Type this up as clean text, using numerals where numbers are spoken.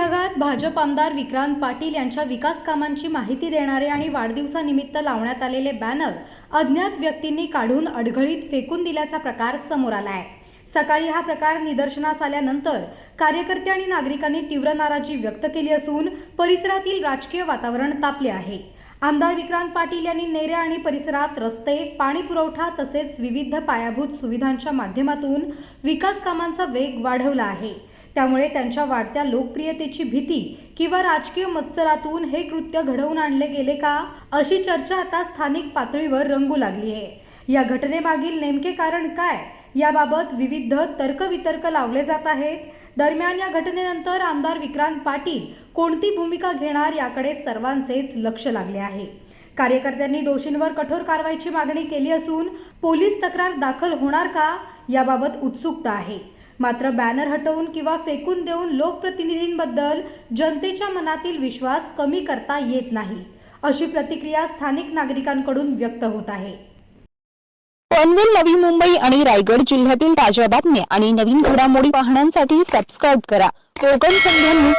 भागात भाजप आमदार विक्रांत पाटील यांच्या विकास कामांची माहिती देणारे आणि वाढदिवसानिमित्त लावण्यात आलेले बॅनर अज्ञात व्यक्तींनी काढून अडगळीत फेकून दिल्याचा प्रकार समोर आला आहे। सकाळी हा प्रकार निदर्शनास आल्यानंतर कार्यकर्ते आणि नागरिकांनी तीव्र नाराजी व्यक्त केली असून परिसरातील राजकीय वातावरण तापले आहे। आमदार विक्रांत पाटील यांनी नेरे आणि परिसरात रस्ते, पाणी पुरवठा तसेच विविध पायाभूत सुविधांच्या माध्यमातून विकास कामांचा वेग वाढवला आहे। त्यामुळे त्यांच्या वाढत्या लोकप्रियतेची भीती किंवा राजकीय मत्सरातून हे कृत्य घडवून आणले गेले का, अशी चर्चा आता स्थानिक पातळीवर रंगू लागली आहे। या घटनेमागील नेमके कारण काय याबाबत विविध तर्कवितर्क लावले जात आहेत। दरम्यान या घटनेनंतर आमदार विक्रांत पाटील कोणती भूमिका घेणार याकडे सर्वांचेच लक्ष लागले आहे। कार्यकर्त्यांनी दोषींवर कठोर कारवाईची मागणी केली असून पोलीस तक्रार दाखल होणार का याबाबत उत्सुकता आहे। मात्र बॅनर हटवून किंवा फेकून देऊन लोकप्रतिनिधींबद्दल जनतेच्या मनातील विश्वास कमी करता येत नाही, अशी प्रतिक्रिया स्थानिक नागरिकांकडून व्यक्त होत आहे। पनवेल, नवी मुंबई आणि रायगड जिल्ह्यातील ताज्या बातम्या आणि नवीन घडामोडी पाहण्यासाठी सबस्क्राइब करा कोकण संध्या न्यूज।